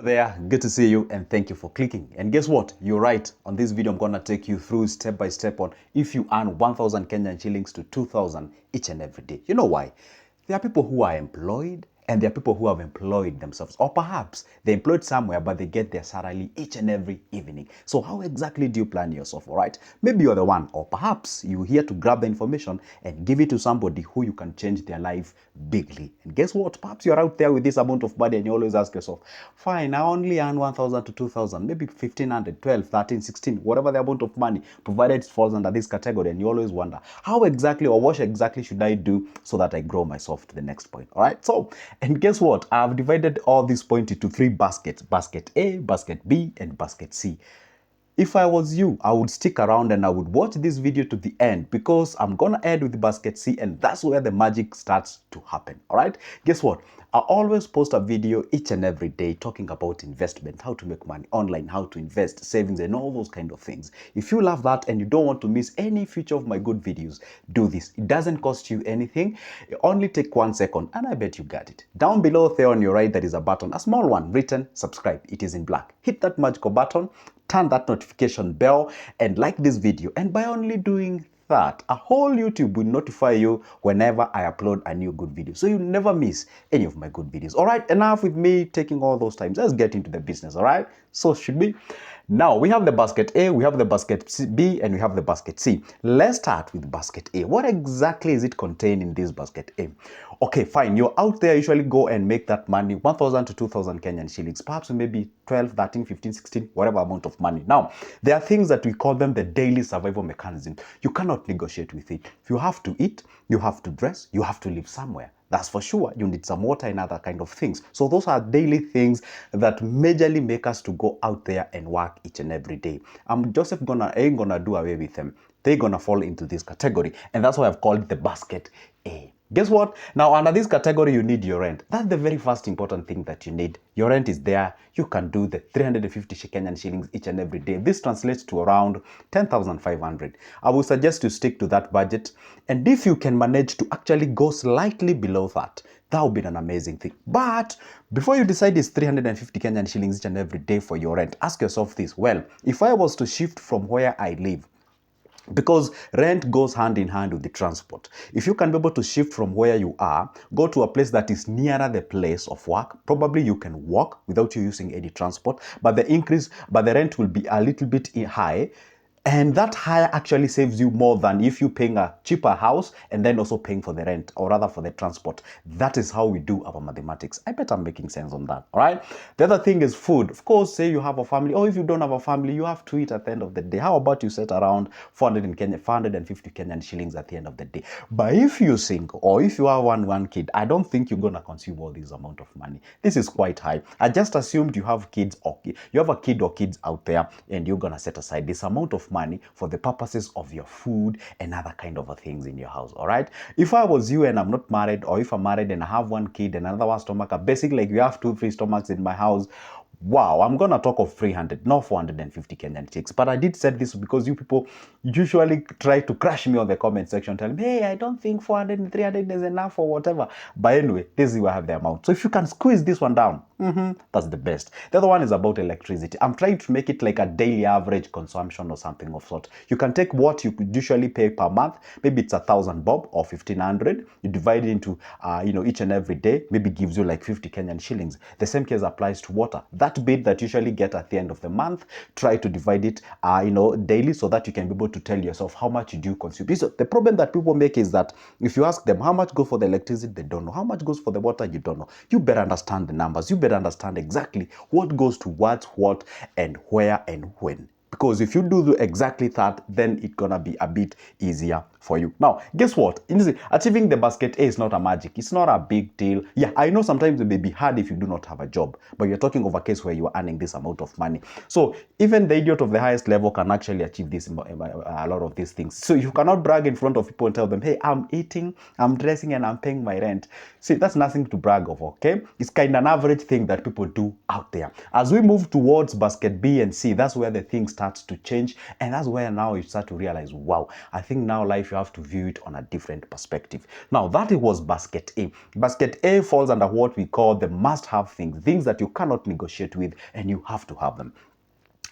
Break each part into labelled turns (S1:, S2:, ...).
S1: There, good to see you and thank you for clicking. And guess what? You're right. On this video, I'm gonna take you through step by step on if you earn 1,000 Kenyan shillings to 2,000 each and every day. You know why? There are people who are employed and there are people who have employed themselves, or perhaps they're employed somewhere but they get their salary each and every evening. So how exactly do you plan yourself? All right, maybe you're the one, or perhaps you're here to grab the information and give it to somebody who you can change their life bigly. And guess what? Perhaps you're out there with this amount of money and you always ask yourself, fine, I only earn 1,000 to 2,000, maybe 1,500, 12, 13, 16, whatever the amount of money, provided it falls under this category. And you always wonder, how exactly or what exactly should I do so that I grow myself to the next point? All right, so, and guess what? I've divided all these points into three baskets: basket A, basket B, and basket C. If I was you, I would stick around and I would watch this video to the end, because I'm gonna end with basket C and that's where the magic starts to happen. All right, guess what? I always post a video each and every day talking about investment, how to make money online, how to invest, savings, and all those kind of things. If you love that and you don't want to miss any future of my good videos, do this. It doesn't cost you anything. It only take 1 second and I bet you got it. Down below there on your right, there is a button, a small one written subscribe. It is in black. Hit that magical button, turn that notification bell, and like this video. And by only doing that, a whole YouTube will notify you whenever I upload a new good video, so you never miss any of my good videos. All right, enough with me taking all those times. Let's get into the business. All right, so should we? Now we have the basket A, we have the basket B, and we have the basket C. Let's start with basket A. What exactly is it contained in this basket A? Okay, fine. You're out there, usually go and make that money, 1,000 to 2,000 Kenyan shillings, perhaps maybe 12, 13, 15, 16, whatever amount of money. Now, there are things that we call them the daily survival mechanism. You cannot negotiate with it. If you have to eat, you have to dress, you have to live somewhere. That's for sure. You need some water and other kind of things. So those are daily things that majorly make us to go out there and work each and every day. Joseph ain't gonna do away with them. They're gonna fall into this category. And that's why I've called it the basket A. Guess what? Now, under this category, you need your rent. That's the very first important thing that you need. Your rent is there. You can do the 350 Kenyan shillings each and every day. This translates to around 10,500. I would suggest you stick to that budget. And if you can manage to actually go slightly below that, that would be an amazing thing. But before you decide it's 350 Kenyan shillings each and every day for your rent, ask yourself this. Well, if I was to shift from where I live, because rent goes hand in hand with the transport. If you can be able to shift from where you are, go to a place that is nearer the place of work, probably you can walk without you using any transport, but the rent will be a little bit high. And that higher actually saves you more than if you're paying a cheaper house and then also paying for the rent, or rather for the transport. That is how we do our mathematics. I bet I'm making sense on that, all right? The other thing is food. Of course, say you have a family, or if you don't have a family, you have to eat at the end of the day. How about you set around 450 Kenyan shillings at the end of the day? But if you're single, or if you have one kid, I don't think you're going to consume all this amount of money. This is quite high. I just assumed you have kids, or you have a kid or kids out there, and you're going to set aside this amount of money for the purposes of your food and other kind of things in your house. All right, if I was you and I'm not married, or if I'm married and I have one kid and another one stomach, basically like we have 2-3 stomachs in my house, wow, I'm gonna talk of 300, not 450 Kenyan chicks. But I did say this because you people usually try to crush me on the comment section, telling me, hey, I don't think 400 and 300 is enough or whatever. But anyway, this is where I have the amount. So if you can squeeze this one down, that's the best. The other one is about electricity. I'm trying to make it like a daily average consumption or something of sort. You can take what you could usually pay per month, maybe it's 1,000 bob or 1,500. You divide it into each and every day, maybe gives you like 50 Kenyan shillings. The same case applies to water. That bit that you usually get at the end of the month, try to divide it daily, so that you can be able to tell yourself how much you do consume. So the problem that people make is that if you ask them how much goes for the electricity, they don't know. How much goes for the water, you don't know. You better understand the numbers. You better understand exactly what goes towards what and where and when. Because if you do exactly that, then it's gonna be a bit easier for you. Now, guess what? Achieving the basket A is not a magic. It's not a big deal. Yeah, I know sometimes it may be hard if you do not have a job, but you're talking of a case where you're earning this amount of money. So even the idiot of the highest level can actually achieve this, a lot of these things. So you cannot brag in front of people and tell them, hey, I'm eating, I'm dressing, and I'm paying my rent. See, that's nothing to brag of, okay? It's kind of an average thing that people do out there. As we move towards basket B and C, that's where the things start starts to change. And that's where now you start to realize, wow, I think now life, you have to view it on a different perspective. Now, that was basket A. Basket A falls under what we call the must-have things, things that you cannot negotiate with, and you have to have them.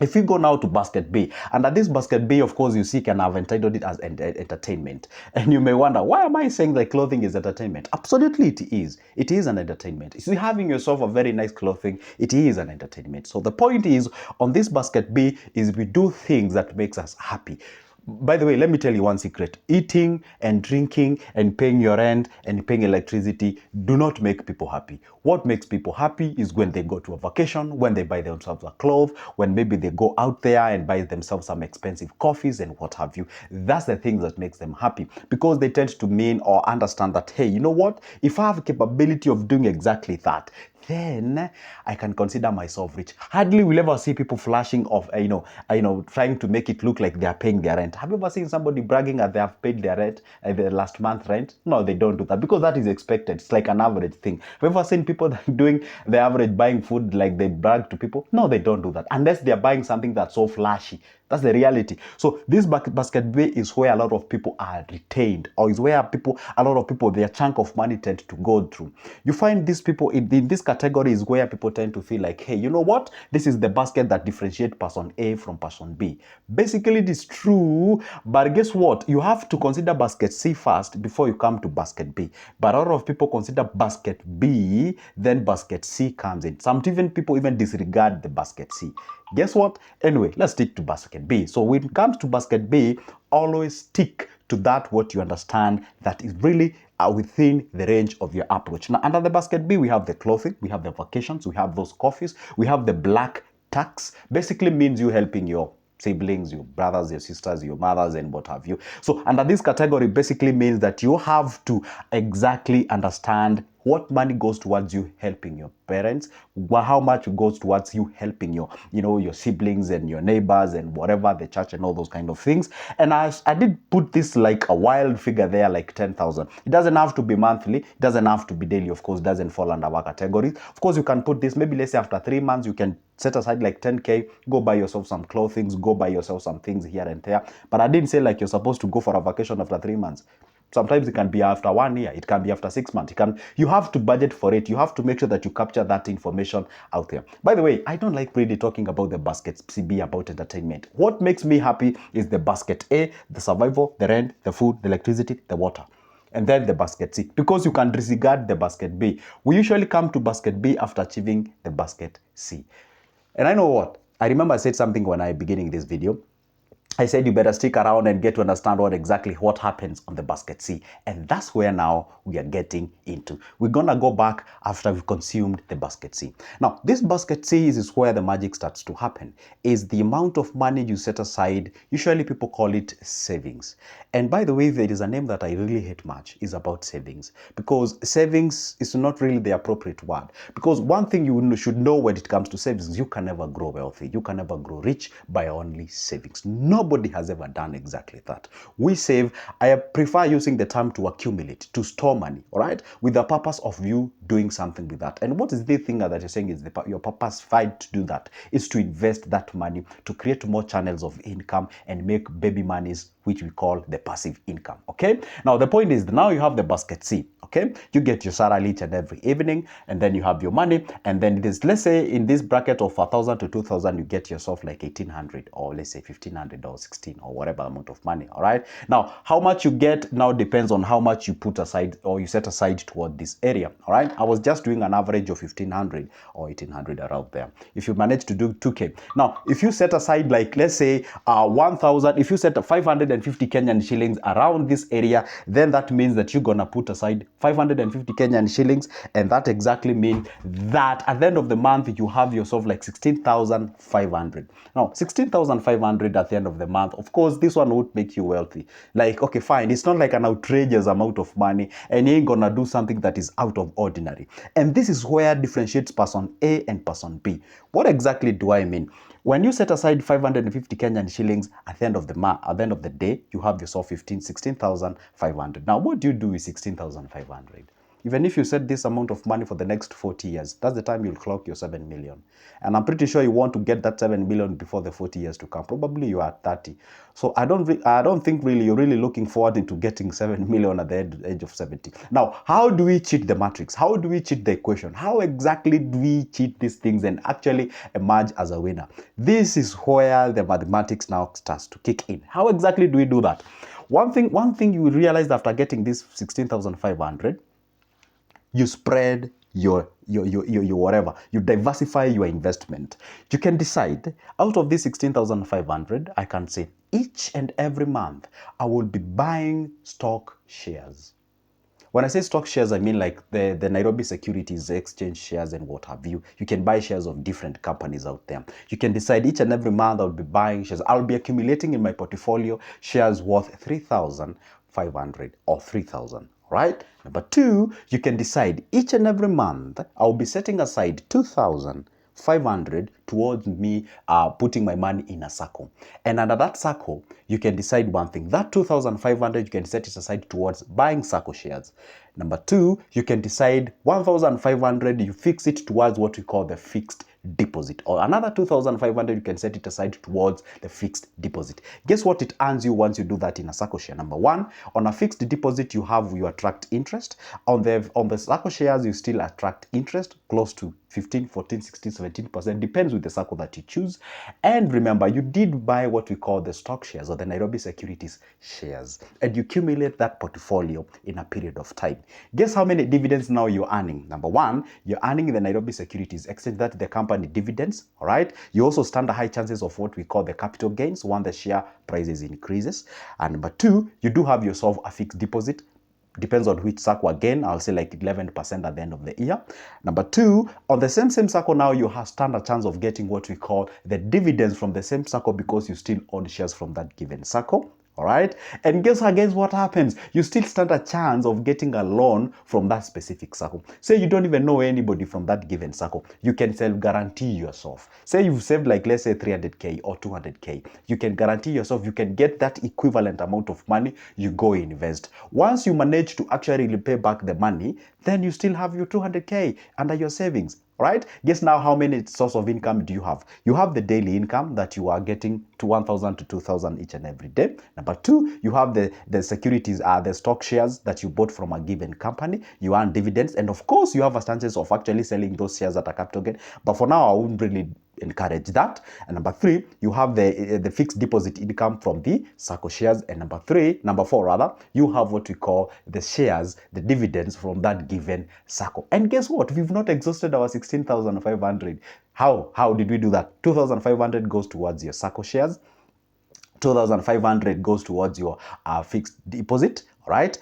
S1: If you go now to basket B, under this basket B, of course, you see can have entitled it as entertainment. And you may wonder, why am I saying that clothing is entertainment? Absolutely, it is. It is an entertainment. You see, having yourself a very nice clothing, it is an entertainment. So the point is, on this basket B, is we do things that makes us happy. By the way, let me tell you one secret. Eating and drinking and paying your rent and paying electricity do not make people happy. What makes people happy is when they go to a vacation, when they buy themselves a clothes, when maybe they go out there and buy themselves some expensive coffees and what have you. That's the things that makes them happy, because they tend to mean or understand that, hey, you know what? If I have a capability of doing exactly that, then I can consider myself rich. Hardly will ever see people flashing off, trying to make it look like they are paying their rent. Have you ever seen somebody bragging that they have paid their rent, their last month rent? No, they don't do that, because that is expected. It's like an average thing. Have you ever seen people doing the average, buying food like they brag to people? No, they don't do that, unless they are buying something that's so flashy. That's the reality. So this basket B is where a lot of people are retained, or is where a lot of people, their chunk of money tend to go through. You find these people in this category is where people tend to feel like, hey, you know what? This is the basket that differentiates person A from person B. Basically, it is true, but guess what? You have to consider basket C first before you come to basket B. But a lot of people consider basket B, then basket C comes in. Some even people even disregard the basket C. Guess what? Anyway, let's stick to basket B. So when it comes to basket B, always stick to that what you understand that is really within the range of your approach. Now, under the basket B, we have the clothing, we have the vacations, we have those coffees, we have the black tax. Basically means you helping your siblings, your brothers, your sisters, your mothers, and what have you. So under this category basically means that you have to exactly understand what money goes towards you helping your parents, how much goes towards you helping your siblings and your neighbors and whatever, the church and all those kind of things. And I did put this like a wild figure there, like 10,000. It doesn't have to be monthly, it doesn't have to be daily, of course, doesn't fall under our categories. Of course, you can put this, maybe let's say after 3 months, you can set aside like 10K, go buy yourself some clothing, go buy yourself some things here and there. But I didn't say like you're supposed to go for a vacation after 3 months. Sometimes it can be after 1 year, it can be after 6 months. You have to budget for it. You have to make sure that you capture that information out there. By the way, I don't like really talking about the basket CB, about entertainment. What makes me happy is the basket A, the survival, the rent, the food, the electricity, the water. And then the basket C, because you can disregard the basket B. We usually come to basket B after achieving the basket C. And I know what? I remember I said something when I beginning this video. I said you better stick around and get to understand what happens on the basket C. And that's where now we are getting into. We're going to go back after we've consumed the basket C. Now, this basket C is where the magic starts to happen. Is the amount of money you set aside. Usually people call it savings. And by the way, there is a name that I really hate much, is about savings. Because savings is not really the appropriate word. Because one thing you should know when it comes to savings, you can never grow wealthy. You can never grow rich by only savings. Nobody has ever done exactly that. We save. I prefer using the term to accumulate, to store money, all right, with the purpose of you doing something with that. And what is the thing that you're saying is your purpose fight to do that is to invest that money to create more channels of income and make baby monies, which we call the passive income. Okay, now the point is now you have the basket C. Okay, you get your salary each and every evening, and then you have your money, and then it is, let's say in this bracket of 1,000 to 2,000, you get yourself like 1,800, or let's say 1,500 or 16 or whatever amount of money. All right, now how much you get now depends on how much you put aside or you set aside toward this area. All right, I was just doing an average of 1,500 or 1,800 around there. If you manage to do 2K, now if you set aside like let's say 1,000, if you set 550 Kenyan shillings around this area, then that means that you're gonna put aside 550 Kenyan shillings, and that exactly means that at the end of the month you have yourself like 16,500. Now 16,500 at the end of the month, of course this one would make you wealthy. Like, okay, fine, it's not like an outrageous amount of money, and you ain't gonna do something that is out of ordinary. And this is where differentiates person A and person B. What exactly do I mean? When you set aside 550 Kenyan shillings at the end of the month, at the end of the day, you have yourself 16,500. Now, what do you do with 16,500? even if you set this amount of money for the next 40 years, that's the time you'll clock your 7 million. And I'm pretty sure you want to get that 7 million before the 40 years to come. Probably you are at 30. So I don't think really you're really looking forward into getting 7 million at the age of 70. Now, how do we cheat the matrix? How do we cheat the equation? How exactly do we cheat these things and actually emerge as a winner? This is where the mathematics now starts to kick in. How exactly do we do that? One thing you realize after getting this 16,500, you spread your whatever, you diversify your investment. You can decide, out of this 16,500, I can say each and every month I will be buying stock shares. When I say stock shares, I mean like the Nairobi Securities Exchange shares and what have you. You can buy shares of different companies out there. You can decide each and every month I'll be buying shares. I'll be accumulating in my portfolio shares worth 3,500 or 3,000, right? Number two, you can decide each and every month I'll be setting aside 2,500 towards me putting my money in a circle. And under that circle, you can decide one thing. That 2,500, you can set it aside towards buying circle shares. Number two, you can decide 1,500, you fix it towards what we call the fixed deposit, or another 2,500 you can set it aside towards the fixed deposit. Guess what it earns you once you do that in a circle share? Number one, on a fixed deposit you attract interest. On the circle shares you still attract interest close to 15, 14, 16, 17%, depends with the circle that you choose. And remember, you did buy what we call the stock shares or the Nairobi Securities shares, and you accumulate that portfolio in a period of time. Guess how many dividends now you're earning? Number one, you're earning in the Nairobi Securities Exchange, that the company dividends, all right? You also stand a high chances of what we call the capital gains when the share prices increases. And number two, you do have yourself a fixed deposit. Depends on which circle again, I'll say like 11% at the end of the year. Number two, on the same circle now, you stand a chance of getting what we call the dividends from the same circle because you still own shares from that given circle. All right, and guess what happens? You still stand a chance of getting a loan from that specific circle. Say you don't even know anybody from that given circle, you can self-guarantee yourself. Say you've saved like, let's say 300k or 200k, you can guarantee yourself, you can get that equivalent amount of money, you go invest. Once you manage to actually pay back the money, then you still have your 200k under your savings. Right? Guess now how many source of income do you have? You have the daily income that you are getting to 1,000 to 2,000 each and every day. Number two, you have the securities, the stock shares that you bought from a given company. You earn dividends, and of course, you have a chances of actually selling those shares at a capital gain. But for now, I wouldn't really encourage that. And number three, you have the fixed deposit income from the circle shares. And number four rather, you have what we call the shares, the dividends from that given circle. And guess what? We've not exhausted our 16,500. How did we do that? 2,500 goes towards your circle shares. 2,500 goes towards your fixed deposit, right?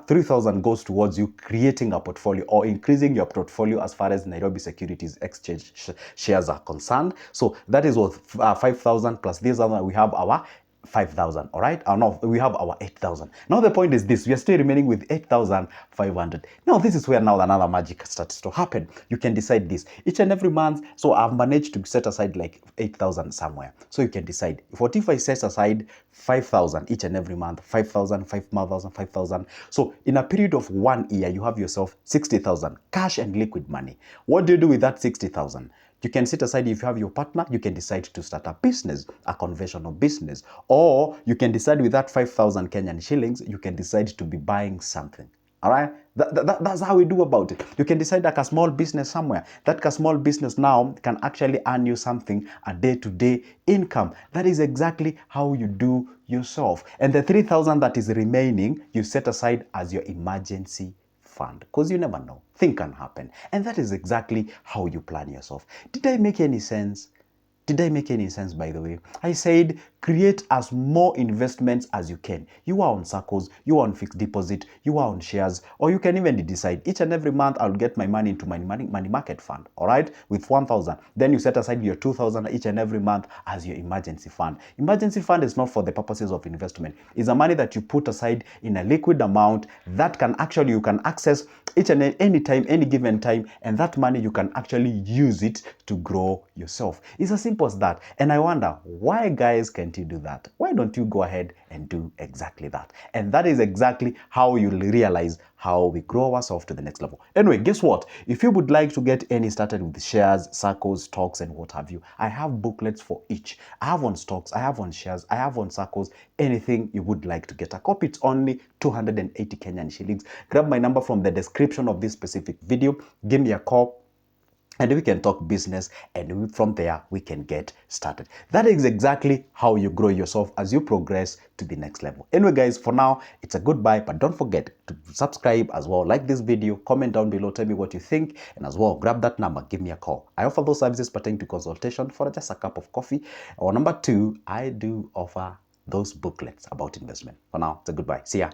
S1: 3,000 goes towards you creating a portfolio or increasing your portfolio as far as Nairobi Securities Exchange shares are concerned. So that is what 5,000 plus this other, we have our 5,000, all right? No, we have our 8,000. Now the point is this, we are still remaining with 8,500. Now this is where now another magic starts to happen. You can decide this each and every month. So I've managed to set aside like 8,000 somewhere. So you can decide, what if I set aside 5,000 each and every month, 5,000, 5,000, 5,000. So in a period of 1 year, you have yourself 60,000 cash and liquid money. What do you do with that 60,000? You can set aside, if you have your partner, you can decide to start a business, a conventional business. Or you can decide with that 5,000 Kenyan shillings, you can decide to be buying something. All right? That's how we do about it. You can decide like a small business somewhere. That small business now can actually earn you something, a day-to-day income. That is exactly how you do yourself. And the 3,000 that is remaining, you set aside as your emergency fund, because you never know, things can happen. And that is exactly how you plan yourself. Did I make any sense? Did I make any sense, by the way? I said create as more investments as you can. You are on circles, you are on fixed deposit, you are on shares, or you can even decide each and every month I'll get my money into my money market fund, all right, with 1,000. Then you set aside your 2,000 each and every month as your emergency fund. Emergency fund is not for the purposes of investment. It's a money that you put aside in a liquid amount that can actually, you can access each and any time, any given time, and that money you can actually use it to grow yourself. It's as simple simple as that. And I wonder, why guys can't you do that? Why don't you go ahead and do exactly that? And that is exactly how you'll realize how we grow ourselves to the next level. Anyway, guess what? If you would like to get any started with shares, circles, stocks, and what have you, I have booklets for each. I have on stocks, I have on shares, I have on circles, anything you would like to get a copy. It's only 280 Kenyan shillings. Grab my number from the description of this specific video. Give me a call, and we can talk business, and from there we can get started. That is exactly how you grow yourself as you progress to the next level. Anyway guys, for now it's a goodbye, but don't forget to subscribe as well, like this video, comment down below, tell me what you think, and as well grab that number, give me a call. I offer those services pertaining to consultation for just a cup of coffee, or number two, I do offer those booklets about investment. For now, it's a goodbye. See ya.